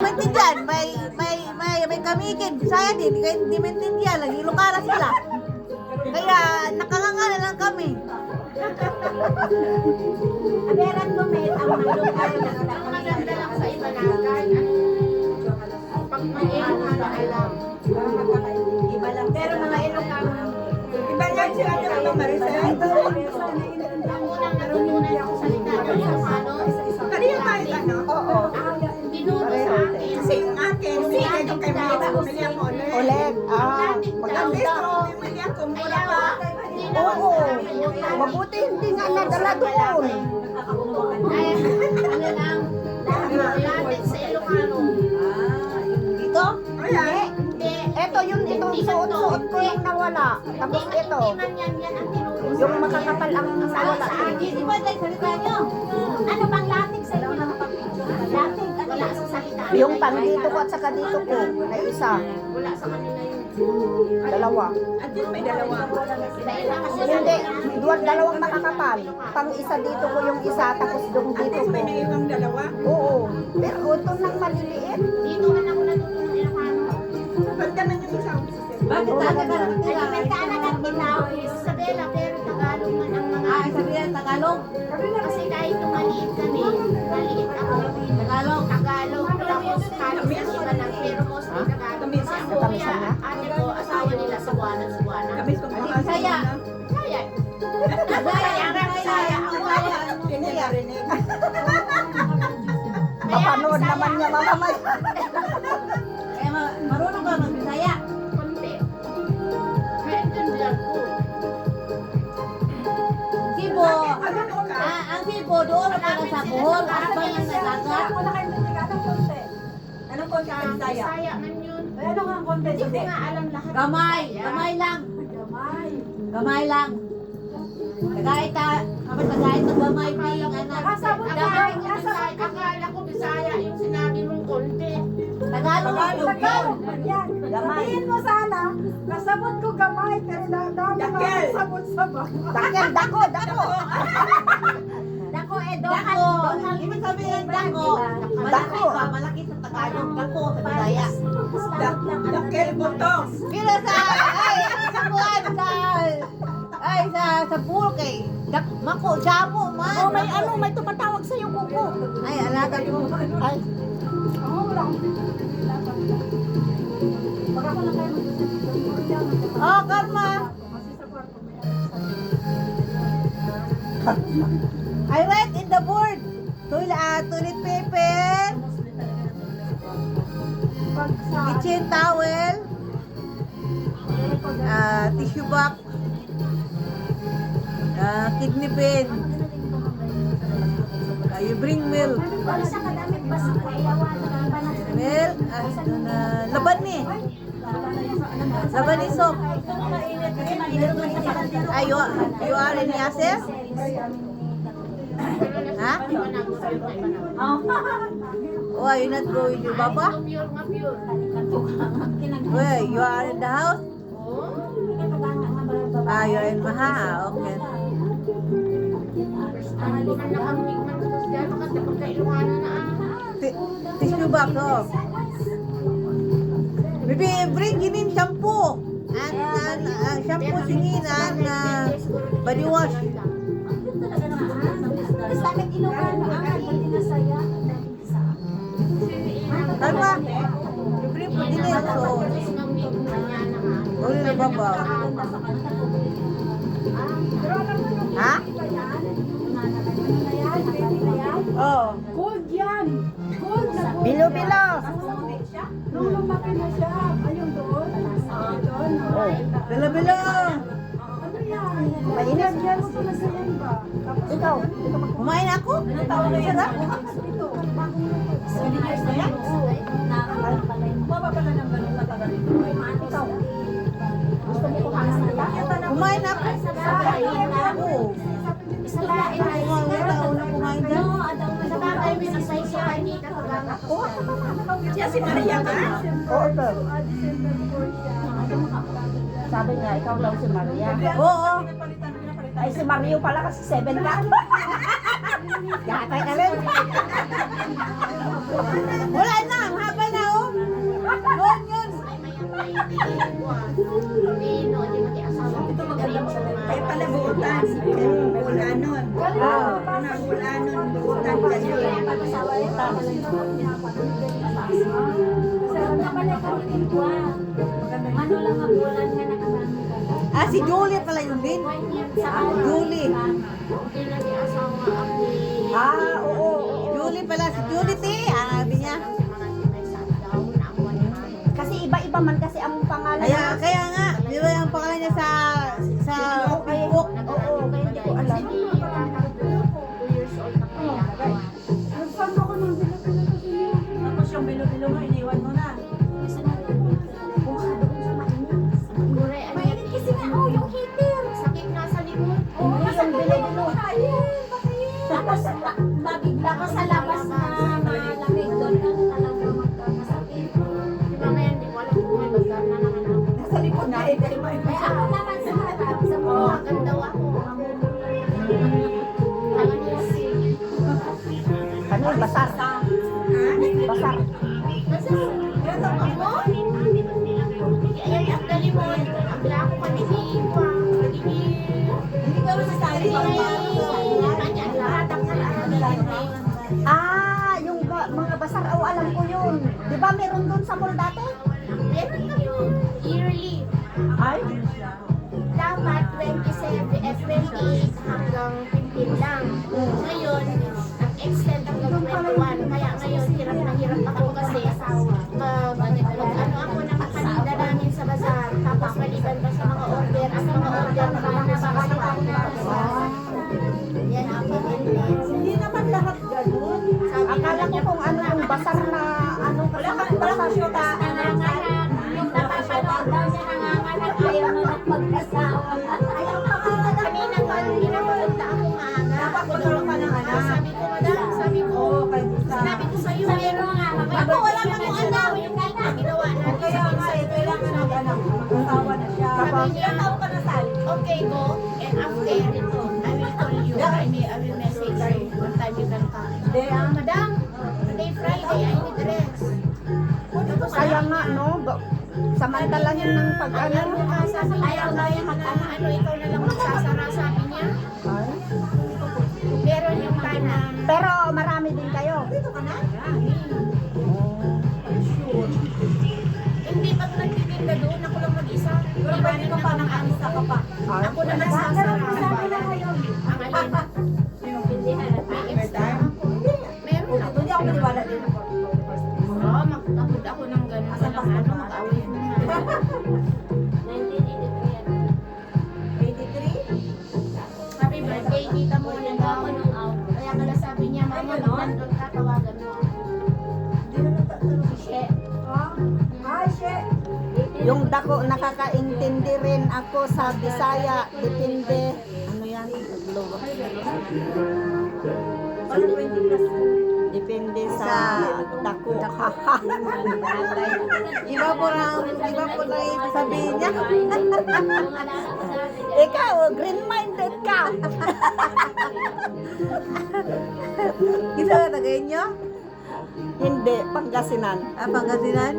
maintindihan. May kamigin. Saya din, kahit hindi maintindihan. Lagi Ilocana sila. Kaya nakanganga na lang kami. Aberan ko may ang malungkay na Ang maganda lang sa Ibanagan, pag may Ilocano alam. iba lang. Pero mga Ilocano Iba yan si Ate Maricel. Ang unang natutunan ko salita ng Ilocano, Kanina kahit ano? Oo. dinuro sa akin. Kasi yung akin, binigay ko kay Maya, bumili ako ulit. Ulit. At least kung bumili ako, mura pa. Oo. Mabuti hindi nga nadala doon. Ay, ano lang, lahat sa Ilocano. Dito? Ayan. Hindi. Ito yung itong suot-suot ko yung nawala. Tapos ito, Hindi man yan ang tinuro sa yung akin. makakapal ang nawala. Di ba dahil salita nyo? Ano bang lating sa inyo ng picture? Lating Wala sa salita. Yung pang dito ko at saka dito ko na isa, Wala sa kanila yun. dalawa. At least may dalawa. Dahil lang kasi Hindi, dalawang makakapal. Pang isa dito ko yung isa, tapos yung At dito least ko. may naiwang dalawa. Oo. Pero ito nang maliliit. dito man ako natutunan Ilocano. Ba't naman yung isang Bakit taga ka nakatira? Ay, kaanak at tinaw. Isabela, pero Tagalog man ang mga... Ah, sabihin Tagalog? Kasi kahit nung maliit kami, maliit ako. Tagalog? Tagalog, tapos halos ang iba lang, pero mostly Tagalog. Kasi ang kuya at ate ko, asawa nila Cebuanan. Kamis kong mga Saya. Kaya, Saya, Saya. Ang wala. Hindi narinig. Mapanood naman niya mamamay. Kaya marunong ka mag-Bisaya. konti. Maintindihan ko. Sibo. Ang Sibo doon para sa Bohol. Ano ba yung nagagat? Anong konti Sa ang saya? Bisaya man yun. Ano nga ang konti Hindi ko nga alam lahat. Gamay. Gamay lang. Gamay lang. Tagay ta. Kapag tagay ta gamay ping. Akala ko Bisaya yung sinabi mong konti. Tagalog. Tagalog. Sabihin mo sana, nasabot ko gamay, pero dami Dakkel. sabot sa ba. Dakil, dako. Dako, Dako. Ibig sabihin dako. Malaki ba? Malaki sa Tagalog. Dako sa Bisaya. Dakkel butong. Pero sa buwan sa pool kay mako jamo man. May tumatawag sa iyo, kuko. Ay alaga ko. Ay, Oh, Karma. I read in the board. Toilet paper, kitchen towel, tissue box, kidney pin. You bring milk. Wala sa kadamit ba sa kayawan ng iba na Milk, laban ni. Laban ni soap. Ay, you are in Yases? Ha? Oh, you not go with your papa? Pure nga pure. Well, you are in the house? Oh, You are in Maha. Okay. ano man nakamig man tapos gano'n kasi pagka-Ilocano na Tissue box, oh. Maybe bring in shampoo. And shampoo singin and body wash. Tapos bakit Ilocano ang hindi nasaya? Tama. You bring po din eh. So, uli na baba. Ha? Oh. Gold yan! Gold na gold. bilo-bilo. Nung lumaki na siya, ayun doon. Doon. Bila-bila. Ano yan? Mainit. Yan mo pala sa yan ba? Tapos Ikaw. Kumain ako? tawag na yan. Ito, bagong luto. 7 years na yan? Baba pala ng ganun matagal ito. Ikaw. Gusto mo kumain na yan? Kumain ako. Oo. Una kumain dyan. Sa bagay, binisay siya, hindi ka kaganga ko. Siya si Maria ka? Oo, sir. December 4 siya. Sabi niya, ikaw daw si Maria. Oo. Ay, si Mario pala kasi 7 ka. Gatay ka rin. Wala na. Ang haba Hindi, no, di mag-iasawa. Ito maganda mo. Kaya pala buutan. Bulanon. Bulanon, buutan ka niya. Ano lang ang bulan nga nakasama ka? Ah, si Julie pala yun din. Julie. Hindi nag-iasawa ang Oo. Julie pala, si Julie ti. Ah, sabi niya. Kasi iba-iba man kasi ang pangalan. Kaya nga, di ba yung pangalan niya sa Facebook? Oo, kaya hindi ko alam. 2 years old na kaya. Tapos yung bilo-bilo mo, iniwan mo na. Gure, mainit kasi nga, yung heater. Sakit nga sa likod. Yung bilo-bilo. Tapos mabigla ka sa labas na malamig doon ka talaga magkakasakit. Di ba ngayon, di ko alam kung may bagar na naman ako. Nasa likod na eh. Kaya may Eh ako naman sa harap, sa Oo, mga agad daw ako. Kaya niya si... Ano, basar. Basar. Ito ako? Ayan, ang dali mo. Ang bila ako kanini. Hindi ka masasabi pa Yung mga basar, alam ko yun. Di ba meron doon sa mall dati? Meron kayo. Yearly. Ay? Dapat 28 hanggang 15 lang. Ngayon, nag-extend hanggang 21. Kaya ngayon, hirap na hirap ako kasi ano ako ng kanila namin sa bazaar. Tapos maliban pa sa mga order. Ang mga order na nababasa. Yan ang pag-init. Hindi naman lahat ganun. Akala ko kung ano yung basar na ano. Wala kang syota. nanganganak. Yung napapanood daw niya nanganganak, ayaw na magkasawa. Ayaw pa ka. Kanina pa, pinapanood na ako maaga. Dapat magkaroon ka ng anak. Sabi ko, madam, sabi ko, sinabi ko sa'yo, meron nga. Ako, wala pa akong anak. Yung ginawa natin Kaya sa nga eh, kailangan ng anak. Mag-asawa na siya. Sabi niya, Ilang taon ka na, Sally? okay, go. And after ito, I will call you. I will message you. What time you can come. Madam, today Friday, I need rest. Kaya nga, no? Samantalahin ng Ayaw mo ka, sabi niya, ayaw na ano, ikaw na lang magsasara, sabi niya. Ay. Meron yung time na, Pero marami din kayo. Dito ka na? hindi pag nagtitinda doon, ako lang mag-isa. Pero pwede ka pa ng anisa ka pa. Ay. Ako na nagsasara. Ang alin. Hindi halata. May extra ako. Meron ako. Hindi ako maniwala din. Oo, makakapod ako ng gano'n. Walang ano, mag-away mo na. 83? Happy birthday, kita mo na daw. Kaya pala sabi niya, mama, nandun ka, tawagan mo. Hindi na natatanong si She. Hi, She. Yung dako, nakakaintindi rin ako sa Bisaya. Depende. Ano yan? Logo. Paano 20 plus? Depende sa dako. Iba po lang yung sabihin niya. Ikaw, green-minded ka. Kita na tagayin niyo? Hindi, Pangasinan. Ah, Pangasinan?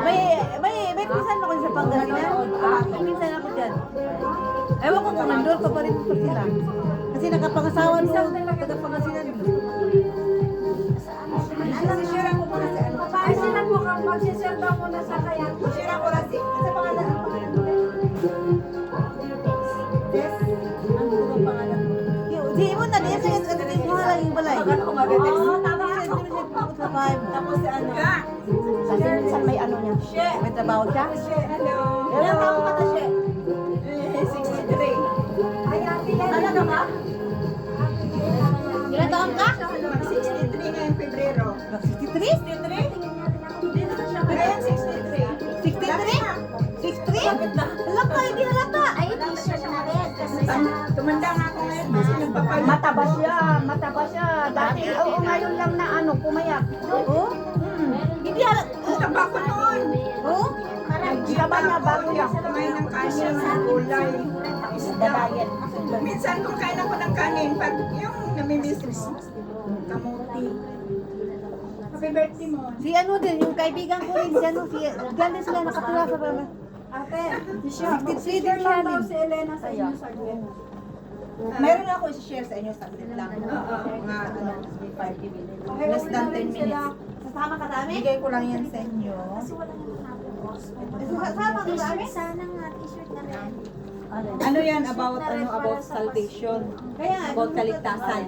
May pinsan ako sa Pangasinan. May pinsan ako dyan. Ewan ko kung nandun pa rin po sila. Kasi nakapangasawa doon. Taga Pangasinan. Share ako muna si ano. Papasilan mo kang magsishare daw muna sa kaya. Share ako lang si. Sa pangalan ang pangalan mo. Yes. Ang buong pangalan mo. Di mo na din. Sige, kasi mo lang yung balay. Pag ano ko mag-text. Oo, tama. Sa bahay mo. Tapos si ano. Kasi minsan may ano niya. She. May trabaho siya? She. Hello. Hello. Ilang taon ka na, She? 63. Ay, ate, Talaga ba? Ilan taon ka? Mag-63 ngayong Pebrero. 63? 63? Ngayon 63. 63? 63? Halata, hindi halata. ay, t-shirt na red. Kasi Tumanda nga ako ngayon kasi nagpapalit. Mataba siya. Dati, oo, ngayon lang na ano, pumayat. Oo? Hindi halata. Ang taba ko noon. Oo? Taba niya bago yan. Kumain ng kasya sa gulay. Isda. Minsan kung kain ako ng kanin, pag yung namimiss kamuti. Happy birthday mo. Si ano din, yung kaibigan ko rin, si ano, si, dyan din sila nakatula sa Ate, 63 din lang siya daw din. si Elena sa inyo saglit. Meron ako i-share sa inyo saglit lang. Mga ano, Okay, less than 10 sila. minutes. Sasama ka sa amin? Bigay ko lang yan sa inyo. Sasama ka sa amin? Sana nga, t-shirt na rin. Ano yan about salvation. About kaligtasan.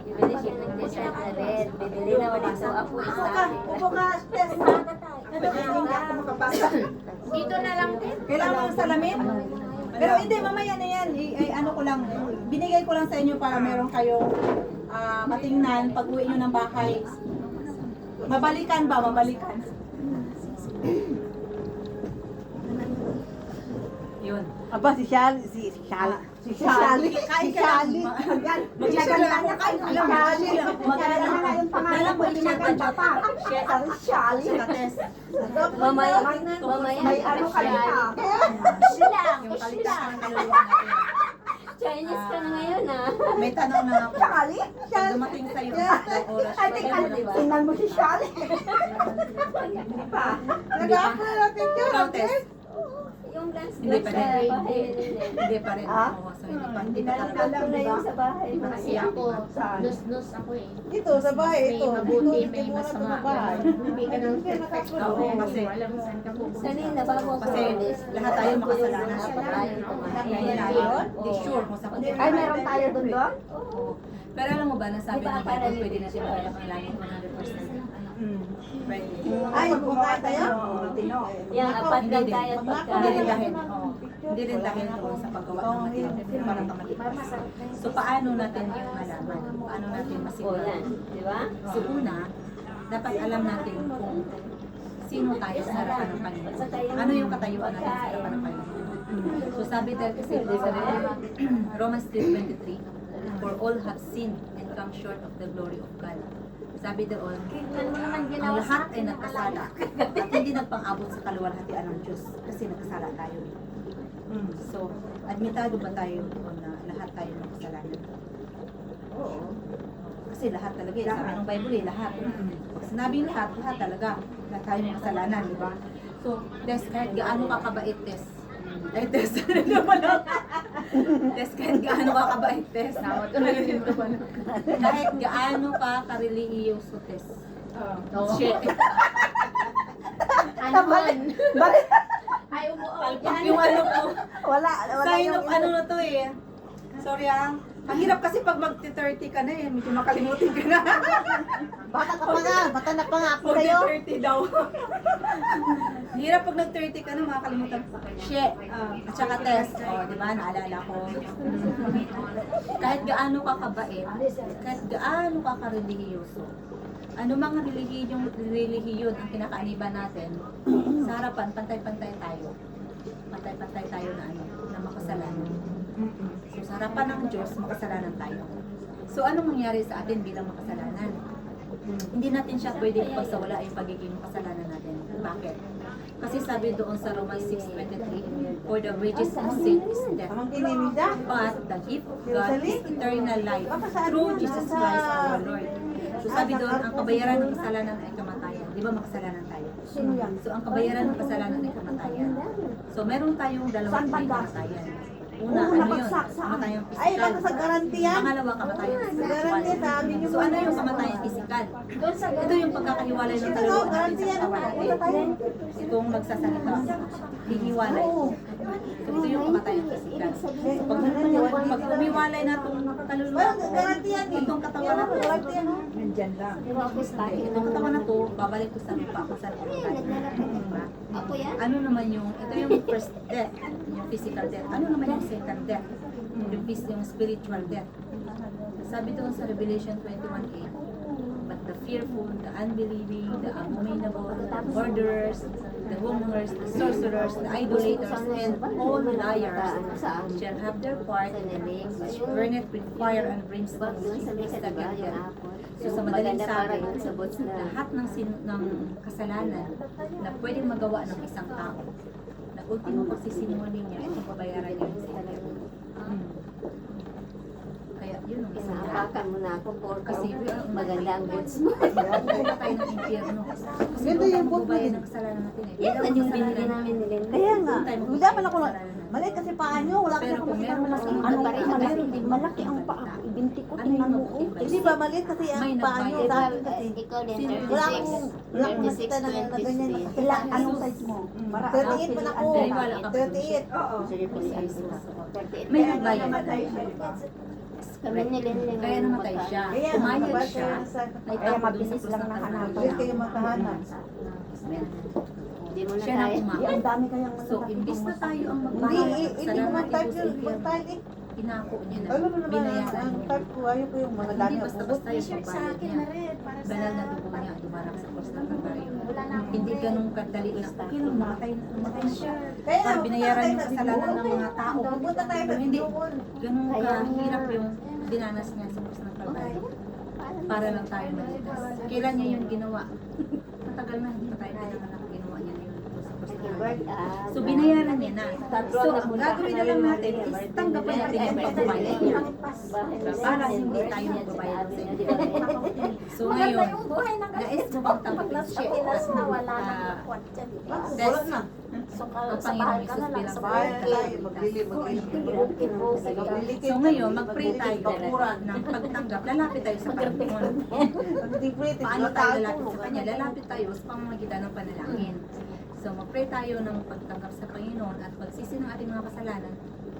Bibili siya ng t-shirt na red. Bibili naman ito ako isa. Upo ka, Tess. Pwede hindi ako makapasa. Dito na lang din. Kailangan mo ng salamin? Pero hindi, mamaya na yan. Ano ko lang, binigay ko lang sa inyo para meron kayong matingnan pag uwi nyo ng bahay. Mabalikan ba? Mabalikan. Yun. Aba, si Shali. Si Shali. Kain ka lang. Mag-share lang ako. Kain ka lang. Maganda na nga yung pangalan. Dala mo i-share ka dyan. Shali. Kates. Mamaya, May ano kayo ka? Silang. Yung kaligtasan ng kaluluwa natin. Chinese ka na ngayon ah. May tanong na ako. Shali? Pag dumating sa'yo ang oras, pwede mo na ba? Tingnan mo si Shali. Hindi pa. Nag-apply natin yun. Ikaw, Tess. Yung last Hindi pa sa rin. bahay. Hindi pa rin. Oo, so hindi pa talaga. Alam na yung sa bahay. Kasi ako, nus-nus ako eh. Dito, sa bahay. May Ito. mabuti, Dito, may muna masama. sa bahay. Hindi ka nang perfect. Oo, kasi Alam mo saan ka pupunta. Kanina bago ako Kasi umalis, lahat tayo makasalanan. dapat tayo kumain. Kaya tayo, di sure kung sa kanya. Ay, meron tayo doon doon? Oo. Pero alam mo ba, nasabi ng Bible, pwede natin makalak ang langit 100%. Pwede. Ay, kumakain tayo? Yung apat Hindi lang din. tayo at Hindi rin dahil. pagkain. oo. Hindi rin dahil doon sa paggawa ng material para kamaligtas. So paano natin yung malaman? Paano natin O masiguro? yan, di ba? So una, dapat alam natin kung sino tayo sa harapan ng Panginoon. Ano yung katayuan natin sa harapan ng Panginoon. So sabi dahil kasi sa Romans 3:23, for all have sinned and come short of the glory of God. Sabi doon, ang lahat ay nagkasala at hindi nagpang-abot sa kaluwalhatian ng Diyos kasi nagkasala tayo. So, admitado ba tayo doon na lahat tayo nagkasalanan? Oo. Kasi lahat talaga, sabi ng Bible lahat. Pag sinabing lahat, lahat talaga. Lahat tayo ng kasalanan, di ba? So, Tess, kahit gaano ka kabait, Tess. Ay, Tess, ano naman ako? Tess, kahit gaano ka kabait, Tess. Kahit gaano ka karelihiyoso, Tess. Shit. Ano man? Bakit? Ay, umuo. Palpak yung ano ko. Wala Sign yung... of ano na to eh. Sorry ah. Ang hirap kasi pag mag-30 ka na eh. Medyo makalimutin ka na. Bata ka pa nga. Bata na pa nga ako Pag sa'yo. 30 daw. Hirap pag nag-30 ka na, makakalimutan. Shit. At saka test. O, di ba? Naalala ko. Kahit gaano ka kabait, kahit gaano ka karelihiyoso, ano mga relihiyon ang kinakaaniban natin, sa harapan, pantay-pantay tayo. Pantay-pantay tayo na ano, na makasalanan. So, sa harapan ng Diyos, makasalanan tayo. So, anong mangyari sa atin bilang makasalanan? Hindi natin siya pwede ipagsawala yung pagiging kasalanan natin. Bakit? Kasi sabi doon sa Romans 6:23, for the wages of sin is death. Amang kinimida. But the gift of God is eternal life through Jesus Christ our Lord. So sabi doon, ang kabayaran ng kasalanan ay kamatayan. Di ba makasalanan tayo? So ang kabayaran ng kasalanan ay kamatayan. So meron tayong dalawang kamatayan. Una, ano yun? Kamatayang Ay, physical. baka sa garantiyan. Pangalawa, kamatayang Garantiya spiritual. sa amin yung So ano yung kamatayang physical? Ito yung pagkakahiwalay ng kaluluwa natin sa katawan natin. Itong magsasalita, hihiwalay. So ito yung kamatayang physical. So pag umiwalay na itong kaluluwa ko, itong katawan na to, nandyan lang. Itong katawan na to, babalik ko sa lupa kung saan ako galing. Diba? Ako yan? Ano naman yung, ito yung first death, yung physical death. Ano naman yung second death? Yung spiritual death. Sabi doon sa Revelation 21:8, but the fearful, the unbelieving, the abominable, the murderers, the whoremongers, the sorcerers, the idolaters, and all liars shall have their part in the lake which burneth with fire and brimstone, which is the second death. So sa madaling sabi, lahat ng kasalanan na pwedeng magawa ng isang tao, na ultimo pagsisinungaling niya, itong babayaran niya sa Kaya Yun ang isa. Inaapakan mo na ako Kasi maganda ang goods mo. Wala tayo ng impyerno. Kasi Ganda doon yung tayo book mo magbabayad din. ng kasalanan natin eh. Yan Bilang ang yung kasalanan, binili namin ni Linda. Kaya nga, doon tayo hindi pa na ko magbabayad ng kasalanan mali kasi paa nyo, wala kasi Pero ako kung makita meron malaki. lang Ano malaki, malaki, malaki, malaki ang paa. Ibinti ko, Ano tingnan mo. yung Oh. mag-invest? Hindi ba mali kasi ang May paa nyo nagbayad. sa akin kasi. Ikaw din, Wala akong, wala akong 36, makita na ganyan. 26. Ilan, anong size mo? Para 38 pa na ako. Ay, wala ka pa. 38. Sige, piliin ko. 38. May nagbayad. Kami ni Linda. Kaya namatay siya. Kaya Pumayag mababad siya. kayo sa... Na Kaya itapon doon sa mabilis krus lang ng nahanapan. Kalbaryo. Hindi kayo makahanap. Hindi mo na Siya nang kaya. umakit. Ang dami kayang So, imbis na tayo ang Hindi, magbayad ng hindi ko kasalanan mag-type sa yun. impyerno, Mag-type eh. inako niya na, Ano na naman binayaran ang niya. type ko. Ayaw ko yung mga dami Hindi ang basta-basta yung pagbayad niya. Banal na dugo niya ang dumarang sa krus ng Kalbaryo. Hindi ganun kadali na, okay lang, namatay siya. Kaya Para binayaran yung pupunta tayo sa kasalanan ng Bicol. mga tao. Pupunta tayo sa Hindi. Bicol. Ganun kahirap yung dinanas niya sa krus ng Kalbaryo. Para lang tayo maligtas. Kailan niya yun ginawa? Matagal na, hindi pa tayo pinanganak, ginawa niya yun sa krus ng Kalbaryo. So, binayaran niya na. So, ang gagawin na lang natin is tanggapin natin yung pagbabayad niya. Para hindi tayo magbabayad sa inyo. So, ngayon, nais mo bang tanggapin siya? Wala na. Ang Panginoong Isus bilang Bahay Panginoon. tayo. Maglilim. So ngayon, mag-pray tayo ng pagtanggap. Lalapit tayo sa Panginoon. Paano tayo lalapit sa Kanya? Lalapit tayo sa pamamagitan ng panalangin. So mag-pray tayo ng pagtanggap sa Panginoon at pagsisi ng ating mga kasalanan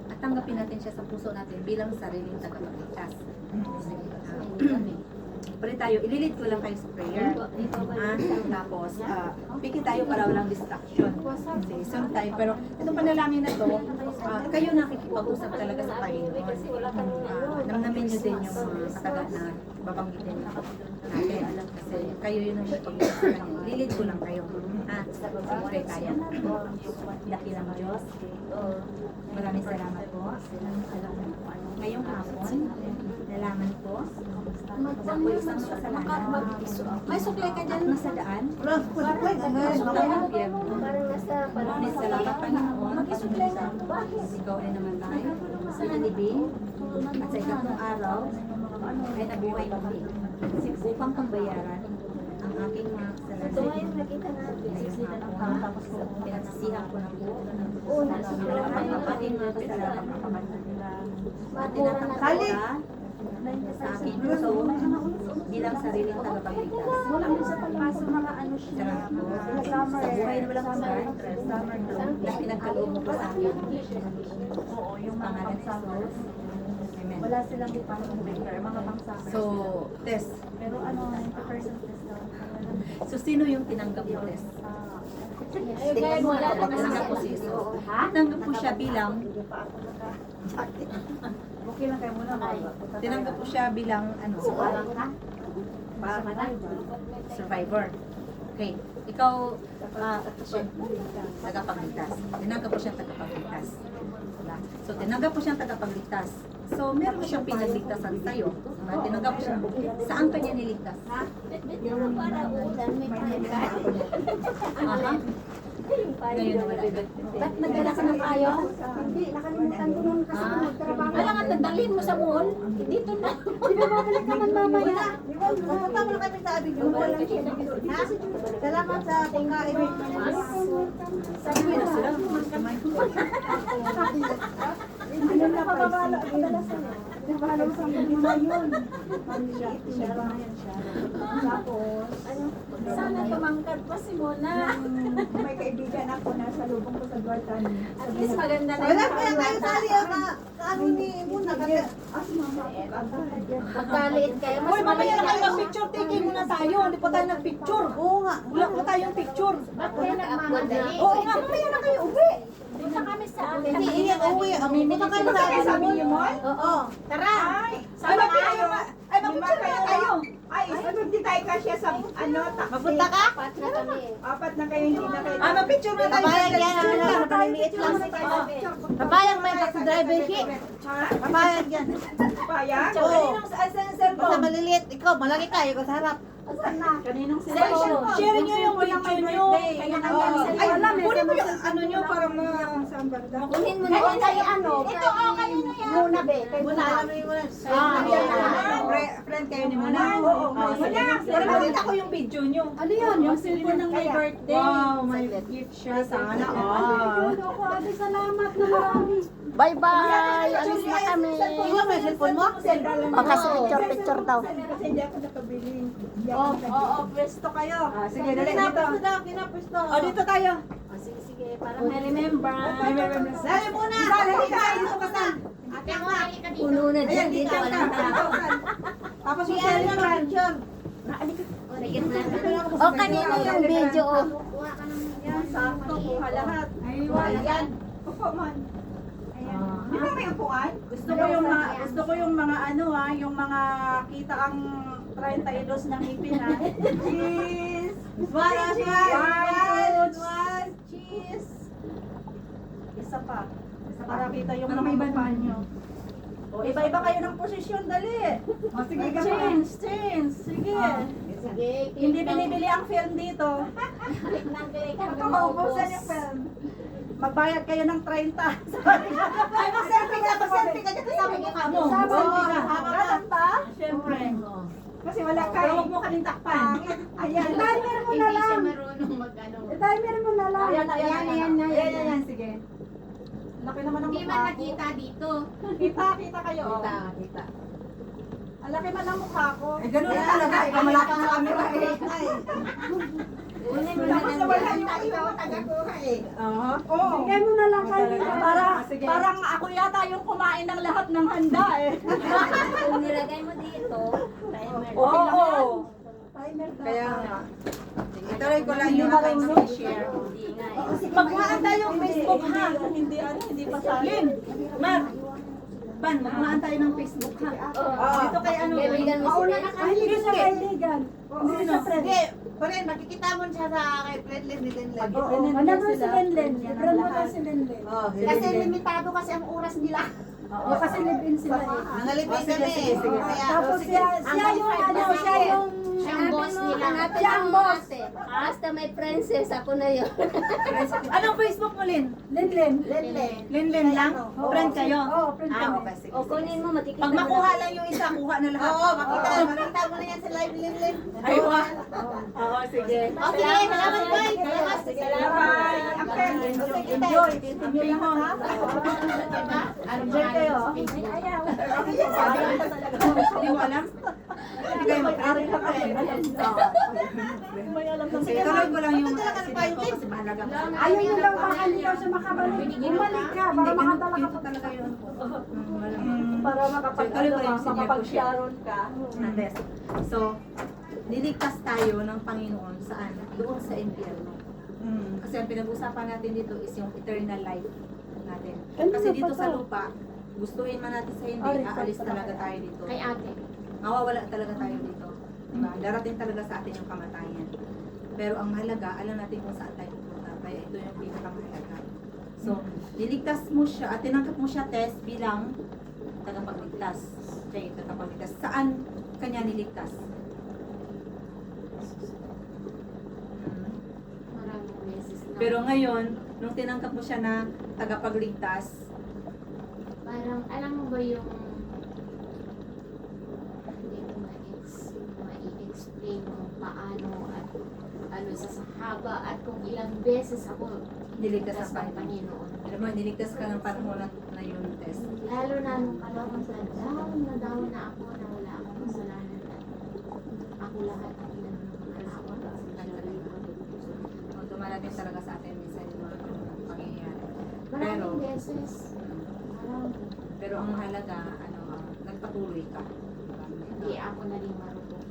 at tanggapin natin siya sa puso natin bilang sariling tagapagligtas. Pray tayo, ililid ko lang kayo sa prayer. Tapos, pikit tayo para walang distraction. Okay, so tayo, pero itong panalangin na to, kayo nakikipag-usap talaga sa Panginoon. Namnamin nyo din yung mga kataga na babanggitin natin. Kasi kayo yun ang nakipag-usap sa Kanya. Ililid ko lang kayo. So, pray tayo. Dakilang Diyos. Maraming salamat po. Ngayong hapon, nalaman ko na po isang kasalanan. May suklay ka dyan nasa daan. Suklay ng impyerno. Parang nasa Maraming salamat, Panginoon. Ikaw ay namatay sa nalibing at sa ikatlong araw ay nabuhay muli upang pambayaran ang aking mga kasalanan. Ito ngayon nakita natin. Tapos ko, pinagsisihan ko na po ang aking mga kasalanan. At tinatanggal ka sa aking puso bilang sariling tagapagligtas. Salamat po sa buhay na walang hanggan na pinagkaloob mo po sa akin. Sa pangalan ni Jesus. Amen. Wala silang department mga bangsa. So, test. Pero ano, 90% test daw. So, sino yung tinanggap mo, test? Tinanggap po si Jesus. Tinanggap po siya bilang Okay lang kayo muna. tinanggap po siya bilang ano? Survivor. Okay. Ikaw, tagapagligtas. Tinanggap po siyang tagapagligtas. Diba? So, tinanggap po siyang tagapagligtas. So, meron siyang pinagligtasan sa'yo. Diba? Tinanggap po siya. Saan kanya niligtas? Para ulan, may kaya. Aha. Ngayon wala. Ba't nagdala ka ng payo? Hindi, nakalimutan ko nung kasi magtrabaho. Kailangan nadalhin mo sa mall. Dito na. Pinababalik naman mamaya. Pupunta mo na kami sa Abidjo. Ha? Salamat sa pagkain. Sabi mo na sila. Ano na pababalo ang dalasan eh. Nabalo sa mga yun. Maliit siya. Tapos, Sana tumangkad pa si Mona. may kaibigan ako nasa lubong ko sa Duartan. At least maganda na Wala kaya kayo sali ka. Ano ni Muna kasi. Magkaliit kayo. Mas Uy, mamaya na kayo maliit. mag-picture taking muna tayo. Hindi pa tayo nag-picture. Oo nga. Wala pa tayong picture. Ba't kayo nagmamadali? Oo nga, mamaya na kayo uwi. Punta kami sa amin. Hindi, iyan uwi. Pupunta kayo sa Abidjo. Oo. Tara. Ay, mag-picture na. Ay, mag-picture na kayo. Ay, hindi tayo kasya sa ano, taxi. Mapunta ka? Apat na kami. Apat na kayo, hindi na kayo. mag-picture na tayo. Papayag yan. Maliliit lang. Papayag may taxi driver siya. Papayag yan. Payag? Oo. Basta maliliit. Ikaw, malaki ka. Ikaw sa harap. Share nyo yung picture nyo. Ay, kunin mo yung ano nyo para Kunin mo na kay ano, Ito, kanino yan? Muna be. Kay Muna, alam mo yung muna. Friend kayo ni Muna? Oo, sige. pero makita ko yung video nyo. Ano yun? Yung cellphone ng may birthday. Wow, may gift siya. Sana all. Ako, ate, salamat na marami. Bye-bye! Alis na kami. Tingnan mo yung cellphone mo? O, kasi picture-picture daw. Kasi hindi ako nakabili. Hindi ako Oo, pwesto kayo. Sige, dali dito. Kinapwesto daw, kinapwesto. O, dito tayo. Sige, para may remembrance. Dali muna! Dali ka! Dito ka sa! Ate mo, halika dito. Puno na dyan, dito ka. walang tao. Tapos yung cellphone ng picture. O, kanino yung video? Kuha ka ng yan. sakto, kuha lahat. Ayan. Opo, man. Di ba may upuan? Gusto ko yung mga ano yung mga kita ang 32 ng ipin Cheese! One, cheese! Isa pa. Para kita yung mga iba nyo. O, iba-iba kayo ng posisyon, dali. O, sige, change. Sige. Sige, Hindi binibili ang film dito. Ito, maubusan yung film. Magbayad kayo ng 30. Ay, mag-selfie ka dyan kasama mo ka mo. Ganun ba? Siyempre. Kasi wala ka. Pero huwag mo kaming takpan. Ayan. Timer mo na hindi siya lang. marunong mag-ano. Timer mo na lang. Ayan, sige. Laki naman ng Hindi mukha man ko. nakita dito. Kita kayo. Kita. Ang laki man ng mukha ko. Eh, ganun na talaga. Ikaw malapit sa camera eh. Tapos nawala yung ikaw ang tagakuha eh. Oo. Bigay mo na lang kayo. Parang ako yata yung kumain ng lahat ng handa eh. Kung nilagay mo dito, timer. Oo. Kaya nga. Ituloy ko lang yung aking share. Hindi nga eh. Magmaan tayo yung Facebook ha. Hindi pa sa akin. Mar, Pan, magmaan tayo ng Facebook ha. Dito kay ano. Kaibigan mo sila. Ay, hindi sa kaibigan. Hindi, Paren, makikita mo siya sa kay Fredlin ni Denlen. Ano ba si Lenlen? Brand mo ba si Lenlen? Kasi limitado kasi ang oras nila. O kasi live-in sila eh. nangalipin kami. Kaya, Tapos siya yung ano, siya yung Siyang boss nila. Siya ang boss. Basta may princess, ako na yun. Anong Facebook mo, Lin? Lenlen. Lin lang? Friend kayo? Oo, friend kami. Okay, sige. O kunin mo, makikita Pag mo makuha na. lang yung isa, kuha na lahat. Oo, makita mo na yan sa live Linlin. Ay, wa. Oo, sige. O sige, salamat boy. Salamat. Enjoy. Enjoy mo ha. Enjoy kayo. Hindi mo alam? Hindi kayo mag-aral ka kayo. Sige, tuloy ko lang yung sinabi ko kasi mahalaga ko. Ayaw nyo lang baka hindi daw siya makabalik. Bumalik ka para makadala ka Ito talaga yun. Para Tuloy ko yung senior ko siya. makapag-sharon ka. Andes. So, niligtas tayo ng Panginoon saan? Doon sa impyerno. Kasi ang pinag-usapan natin dito is yung eternal life natin. Kasi dito sa lupa, gustuhin man natin sa hindi, aalis talaga tayo dito. Kay ate. Mawawala talaga tayo dito. Diba? Darating talaga sa atin yung kamatayan. Pero ang mahalaga, alam natin kung saan tayo pupunta. Kaya ito yung pinakamahalaga. So, niligtas mo siya at tinanggap mo siya, Tess, bilang tagapagligtas. Okay, tagapagligtas. Saan kanya niligtas? Maraming beses na. Pero ngayon, nung tinanggap mo siya na tagapagligtas, Parang, alam mo ba yung hindi ko ma-explain kung paano at ano sa haba at kung ilang beses ako niligtas ligtas ang ng Panginoon. Panginoon. Alam mo, niligtas ka ng panahon na yun, Tess. Lalo na nung panahon na down na ako na wala akong kasalanan at ako lahat ang pinag-alawan. O, dumarating talaga sa atin minsan yung mga pangyayari. Maraming beses. Pero ang mahalaga, nagpatuloy ka. Hindi ako naging marupok.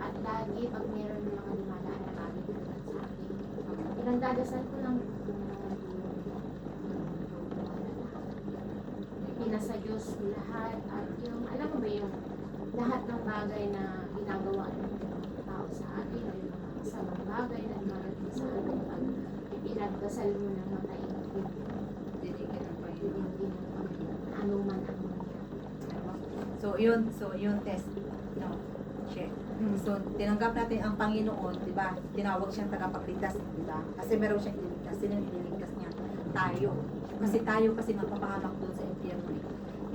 At lagi, pag meron ng mga dumadaan na lagi sa akin, pinagdadasal ko lang pinasa Diyos lahat. At yung, alam mo ba yung lahat ng bagay na ginagawa ng tao sa atin, o yung mga masamang bagay na dumarating sa atin, pag ipinagdasal mo ng mataimtim, Dinigyan ng Panginoon. hindi ng Panginoon, ano man ang mangyari. So yun, Tess. No, share. So, tinanggap natin ang Panginoon, di ba? Tinawag siyang tagapagligtas, di ba? Kasi meron siyang iniligtas. Sino yung iniligtas niya? tayo. Kasi tayo kasi mapapahamak doon sa impyerno.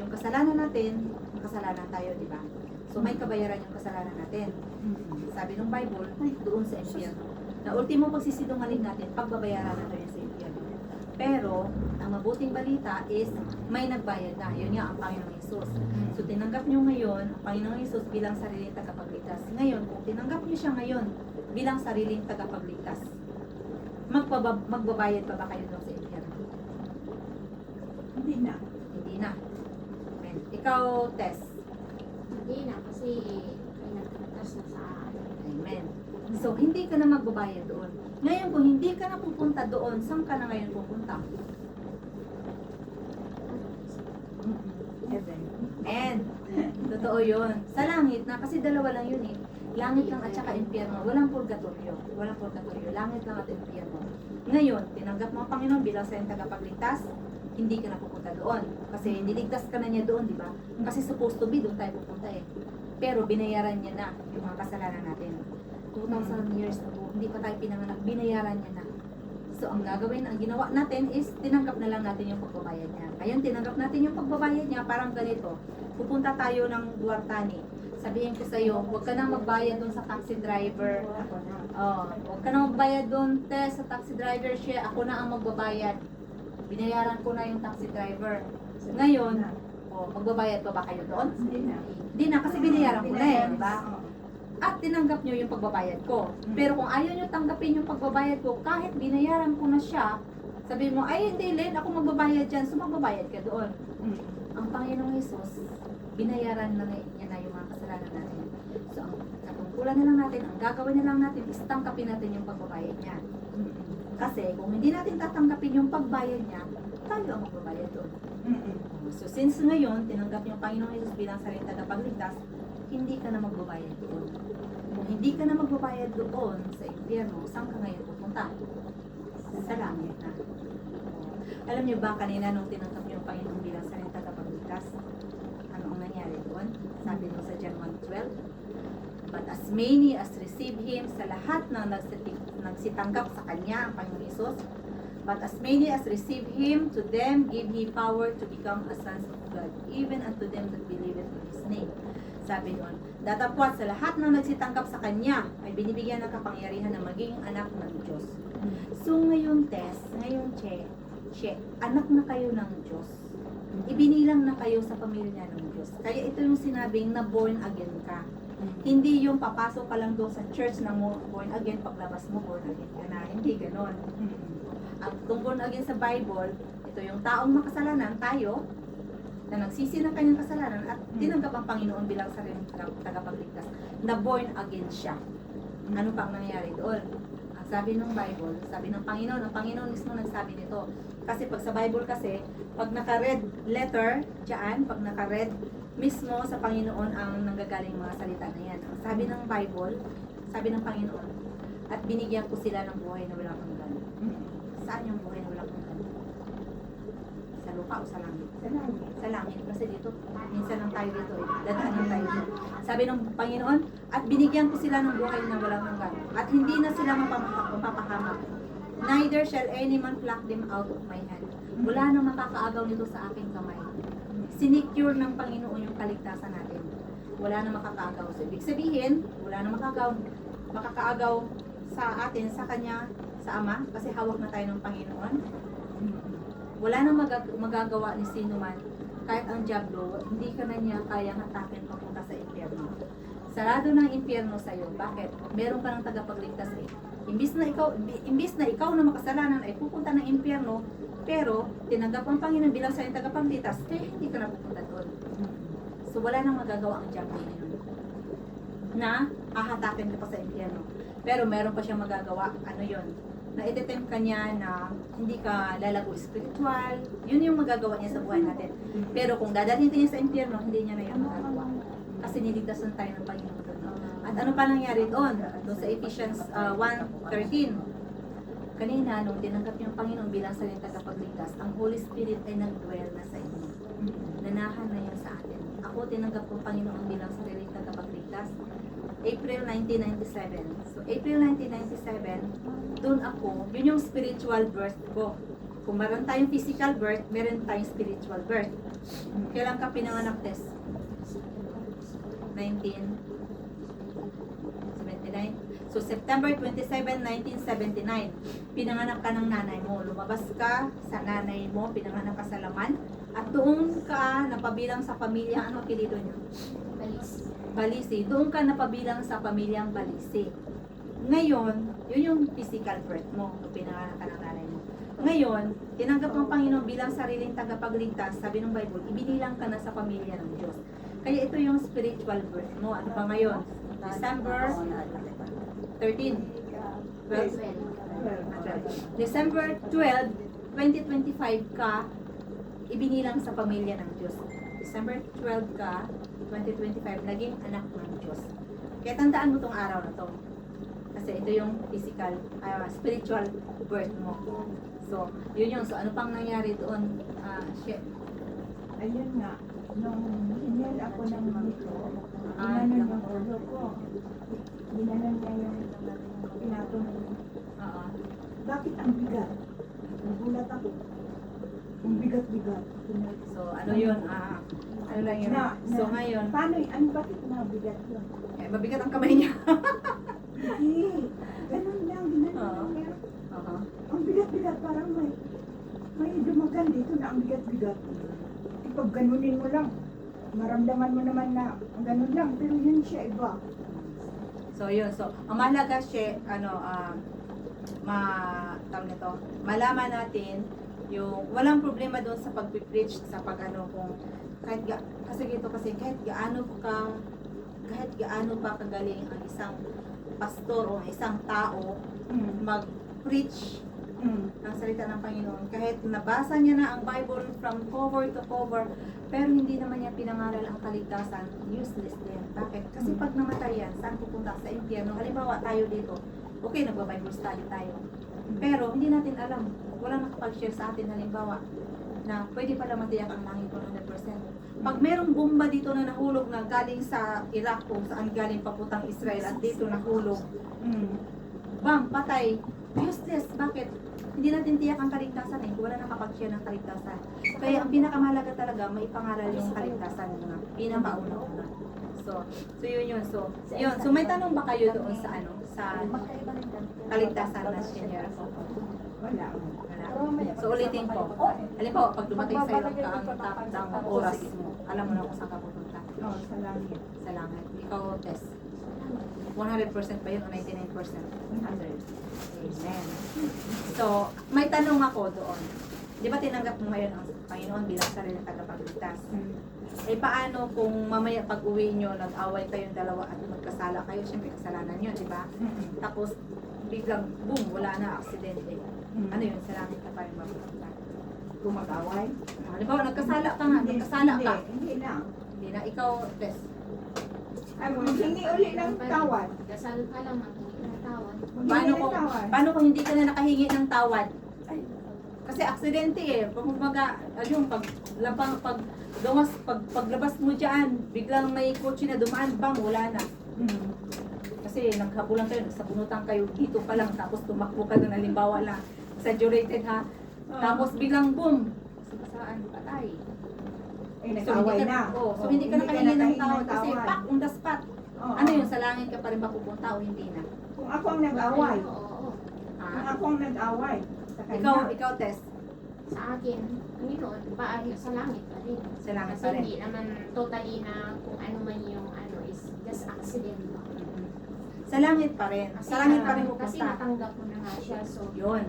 Yung kasalanan natin, kasalanan tayo, di ba? So may kabayaran yung kasalanan natin. Sabi ng Bible, doon sa impyerno. Na ultimo pagsisinungaling natin, pagbabayaran na tayo sa impyerno. Pero, ang mabuting balita is, may nagbayad na. Yun nga ang Panginoong Hesus. So, tinanggap nyo ngayon, ang Panginoong Hesus bilang sariling tagapagligtas. Ngayon, kung tinanggap nyo siya ngayon, bilang sariling tagapagligtas, magbabayad pa ba kayo doon sa impyerno? Hindi na. Hindi na. Amen. Ikaw, Tess. Hindi na, kasi pinagkatas na sa Amen. So, hindi ka na magbabayad doon. Ngayon, kung hindi ka na pupunta doon, saan ka na ngayon pupunta? Heaven. Amen. Totoo yun. Sa langit na, kasi dalawa lang yun eh. Langit lang at saka impyerno. Walang purgatorio. Walang purgatorio. Langit lang at impyerno. Ngayon, tinanggap mo ang Panginoon bilang sa iyong tagapagligtas, hindi ka na pupunta doon. Kasi niligtas ka na niya doon, di ba? Kasi supposed to be, doon tayo pupunta eh. Pero binayaran niya na yung mga kasalanan natin. 2,000 years ago, hindi pa tayo pinanganak, binayaran niya na. So, ang gagawin, ang ginawa natin is, tinanggap na lang natin yung pagbabayad niya. Ngayon, tinanggap natin yung pagbabayad niya, parang ganito. Pupunta tayo ng Duartani. Sabihin ko sa'yo, huwag ka nang magbayad doon sa taxi driver. Huwag ka nang magbayad doon, Tess, sa taxi driver siya. Ako na ang magbabayad. Binayaran ko na yung taxi driver. Ngayon, magbabayad pa ba kayo doon? Hindi na. Hindi na, kasi binayaran ko na eh, di ba? At tinanggap nyo yung pagbabayad ko. Pero kung ayaw nyo tanggapin yung pagbabayad ko, kahit binayaran ko na siya, sabihin mo, ay hindi Len, ako magbabayad dyan, so magbabayad ka doon. Ang Panginoong Hesus, binayaran na niya na yung mga kasalanan natin. So ang katungkulan na lang natin, ang gagawin na lang natin, is tangkapin natin yung pagbabayad niya. Kasi kung hindi natin tatanggapin yung pagbayad niya, tayo ang magbabayad doon. So since ngayon, tinanggap yung Panginoong Hesus bilang sariling tagapagligtas, hindi ka na magbabayad doon. Kung hindi ka na magbabayad doon sa impyerno, saan ka ngayon pupunta? Sa langit na. Alam niyo ba kanina nung tinanggap niyo yung Panginoon bilang sariling tagapagligtas, ano ang nangyari doon? Sabi nung sa John 1:12, but as many as receive Him, sa lahat ng nagsitanggap sa Kanya, ang Panginoong Hesus, but as many as receive Him, to them give He power to become a sons of God, even unto them that believe in His name. Sabi doon, datapwat sa lahat ng nagsitanggap sa Kanya, ay binibigyan ng kapangyarihan na maging anak ng Diyos. So ngayon, Tess, ngayon, Che, anak na kayo ng Diyos. Ibinilang na kayo sa pamilya ng Diyos. Kaya ito yung sinabing na born again ka. Hindi yung papasok ka lang doon sa church na mo born again, paglabas mo born again ka na. Hindi ganon. Ang born again sa Bible, ito yung taong makasalanan, tayo, na nagsisi ng kanyang kasalanan at tinanggap ang Panginoon bilang sariling tagapagligtas, na born again siya. Ano pang nangyari doon? Ang sabi ng Bible, sabi ng Panginoon, ang Panginoon mismo nagsabi nito. Kasi pag sa Bible kasi, pag naka-red letter, dyan, pag naka-red, mismo sa Panginoon ang nanggagaling mga salita na yan. Ang sabi ng Bible, sabi ng Panginoon, at binigyan ko sila ng buhay na walang hanggan. Saan yung buhay na walang hanggan? Sa lupa o sa langit? Sa langit. Kasi dito, minsan lang tayo dito eh. Dadaan lang tayo dito. Sabi ng Panginoon, at binigyan ko sila ng buhay na walang hanggan. At hindi na sila mapapahamak. Neither shall any man pluck them out of my hand. Wala nang makakaagaw nito sa aking kamay. Sinecure ng Panginoon yung kaligtasan natin. Wala nang makakaagaw. So, ibig sabihin, wala nang makakaagaw sa atin, sa Kanya, sa Ama, kasi hawak na tayo ng Panginoon. Wala nang magagawa ni sino man, kahit ang diablo, hindi ka na niya kayang hatakin papunta sa impyerno. Sarado ng impyerno sa iyo. Bakit? Meron ka ng tagapagligtas eh. Imbis na ikaw na makasalanan ay pupunta ng impyerno, pero tinanggap ang Panginoon bilang sa iyong tagapagligtas, kaya hindi ka na pupunta doon. So wala nang magagawa ang diablo na hahatakin ka pa sa impyerno. Pero meron pa siyang magagawa. Ano yon? Na itetempt ka niya na hindi ka lalago spiritual. Yun yung magagawa niya sa buhay natin. Pero kung dadalhin niya sa impyerno, hindi niya na yung magagawa. Kasi niligtasan tayo ng Panginoon doon. At ano pa nangyari doon? Doon sa Ephesians 1:13. Kanina, nung tinanggap niyo ang Panginoon bilang sariling tagapagligtas, ang Holy Spirit ay nag-dwell na sa inyo. Nanahan na yun sa atin. Ako, tinanggap ko ang Panginoon bilang sariling tagapagligtas April 1997. So, April 1997, doon ako, yun yung spiritual birth ko. Kung meron tayong physical birth, meron tayong spiritual birth. Kailan ka pinanganak, Tess? 1979. So, September 27, 1979, pinanganak ka ng nanay mo. Lumabas ka sa nanay mo, pinanganak ka sa laman, at doon ka napabilang sa pamilya, ano apelido niyo? Balisi. Doon ka napabilang sa pamilyang Balisi. Ngayon, yun yung physical birth mo, nung pinanganak ka ng nanay mo. Ngayon, tinanggap ng Panginoon bilang sariling tagapagligtas, sabi ng Bible, ibinilang ka na sa pamilya ng Diyos. Kaya ito yung spiritual birth mo. Ano pa ngayon? December 13. 12. December 12, 2025 ka, ibinilang sa pamilya ng Diyos. December 12 ka, 2025, naging anak ng Diyos. Kaya tandaan mo tong araw na to. Kasi ito yung physical, spiritual birth mo. So, yun yun. So, ano pang nangyari doon? Ayun nga, nung hinil ako ng nito, Ah, ginanon yung ulo ko. Ginanon niya yung pinatong. Oo. Bakit ang bigat? Nagulat ako. Ang bigat-bigat. So, ano yun? Ano lang yun? So, ngayon, Paano, bakit mabigat yun? mabigat ang kamay niya. Hindi. Ganun lang, ginanon Oo. niya. Oo. Ang bigat-bigat, parang may dumagan dito na ang bigat-bigat. Pag ganunin mo lang, maramdaman mo naman na ganun lang, pero yun siya iba. So, yun. So, ang mahalaga siya, tawag nito, malaman natin yung walang problema doon sa pag-preach, sa kung kasi kahit gaano pa kagaling ang isang pastor o isang tao mag-preach ng salita ng Panginoon, kahit nabasa niya na ang Bible from cover to cover, pero hindi naman niya pinangaral ang kaligtasan, useless din. Bakit? Kasi pag namatay yan, saan pupunta? Sa impyerno. Halimbawa tayo dito, okay, nagba-Bible study tayo, pero hindi natin alam, walang nakapag-share sa atin halimbawa na pwede pala matiyak ang langit 100%. Pag merong bomba dito na nahulog na galing sa Iraq kung saan galing papuntang Israel at dito nahulog, bang, patay, useless. Bakit? Hindi natin tiyak ang kaligtasan kung wala nakapag-share ng kaligtasan. Kaya ang pinakamahalaga talaga, maipangaral yung kaligtasan muna. Pinakauna-una. So yun. So may tanong ba kayo doon sa sa kaligtasan na senior? Wala. Wala. So ulitin ko. Halimbawa, pag dumating sa'yo ang top ng oras mo, alam mo na kung saan ka pupunta. Oh, sa langit. Sa langit. Ikaw, Tess. 100% ba yun o 99%? 100. Amen. So, may tanong ako doon. Di ba tinanggap mo ngayon ang Panginoon bilang sariling tagapagligtas? Eh paano kung mamaya pag uwi nyo, nag-away kayong dalawa at magkasala kayo, syempre kasalanan nyo, di ba? Tapos biglang boom, wala na, aksidente. Ano yun? Sa langit ka pa rin mapupunta. Kung mag-away? Halimbawa, nagkasala ka nga, nagkasala ka. Hindi na. Hindi na, ikaw, Tess. Ay, maghingi uli ng tawad. Kasal ka lang, maghingi ng tawad. Paano kung hindi ka na nakahingi ng tawad? Kasi aksidente paglabas mo diyan, biglang may kotse na dumaan, bang, wala na. Kasi naghabulan kayo, nagsabunutan kayo dito pa lang, tapos tumakbo ka na, halimbawa lang, exaggerated ha. Tapos biglang boom, saan, patay. Nag-away na. So hindi ka nakahingi ng tawad kasi pak, on the spot. Oo. Ano yun, sa langit ka pa rin mapupunta o hindi na? Kung ako ang nag-away. Oo. Kung ako ang nag-away. Sa kanya. Ikaw, Tess, Sa akin, Panginoon, paahit sa langit pa rin. sa langit Kasi pa rin. hindi naman totally na kung ano man yung is just accident. Sa langit pa rin. Sa langit pa rin Kasi pupunta. natanggap ko na nga siya, so Yun.